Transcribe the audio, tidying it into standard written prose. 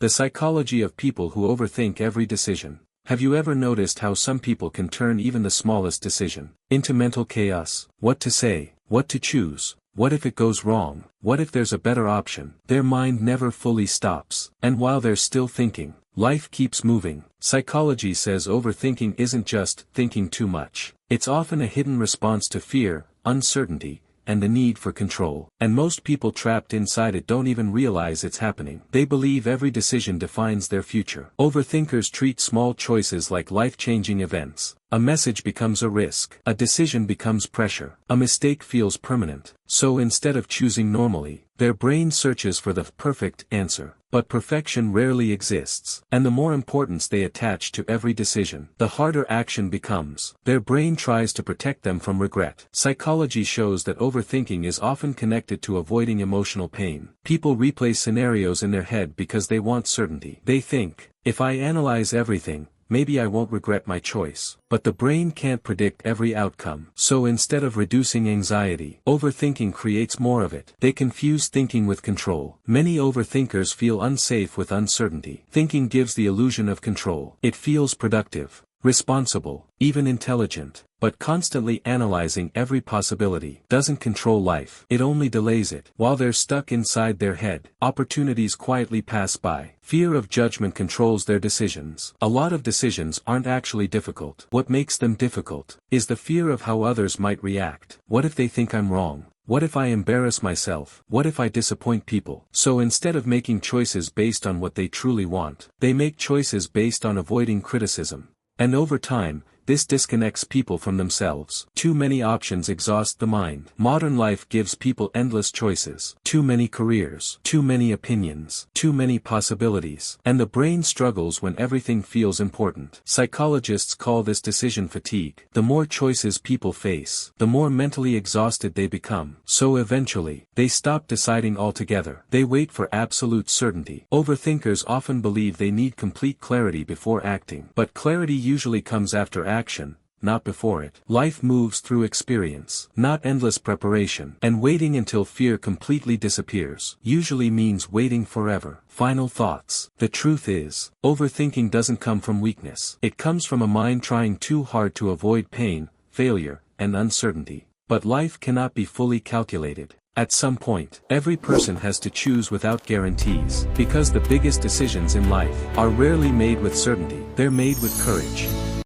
The psychology of people who overthink every decision. Have you ever noticed how some people can turn even the smallest decision into mental chaos? What to say, what to choose, what if it goes wrong, what if there's a better option? Their mind never fully stops, and while they're still thinking, life keeps moving. Psychology says overthinking isn't just thinking too much. It's often a hidden response to fear, uncertainty, and the need for control. And most people trapped inside it don't even realize it's happening. They believe every decision defines their future. Overthinkers treat small choices like life-changing events. A message becomes a risk. A decision becomes pressure. A mistake feels permanent. So instead of choosing normally, their brain searches for the perfect answer. But perfection rarely exists. And the more importance they attach to every decision, the harder action becomes. Their brain tries to protect them from regret. Psychology shows that overthinking is often connected to avoiding emotional pain. People replay scenarios in their head because they want certainty. They think, if I analyze everything, maybe I won't regret my choice. But the brain can't predict every outcome. So instead of reducing anxiety, overthinking creates more of it. They confuse thinking with control. Many overthinkers feel unsafe with uncertainty. Thinking gives the illusion of control. It feels productive, responsible, even intelligent. But constantly analyzing every possibility doesn't control life. It only delays it. While they're stuck inside their head, opportunities quietly pass by. Fear of judgment controls their decisions. A lot of decisions aren't actually difficult. What makes them difficult is the fear of how others might react. What if they think I'm wrong? What if I embarrass myself? What if I disappoint people? So instead of making choices based on what they truly want, they make choices based on avoiding criticism. And over time, this disconnects people from themselves. Too many options exhaust the mind. Modern life gives people endless choices. Too many careers. Too many opinions. Too many possibilities. And the brain struggles when everything feels important. Psychologists call this decision fatigue. The more choices people face, the more mentally exhausted they become. So eventually, they stop deciding altogether. They wait for absolute certainty. Overthinkers often believe they need complete clarity before acting. But clarity usually comes after action, not before it. Life moves through experience, not endless preparation. And waiting until fear completely disappears usually means waiting forever. Final thoughts. The truth is, overthinking doesn't come from weakness. It comes from a mind trying too hard to avoid pain, failure, and uncertainty. But life cannot be fully calculated. At some point, every person has to choose without guarantees. Because the biggest decisions in life are rarely made with certainty. They're made with courage.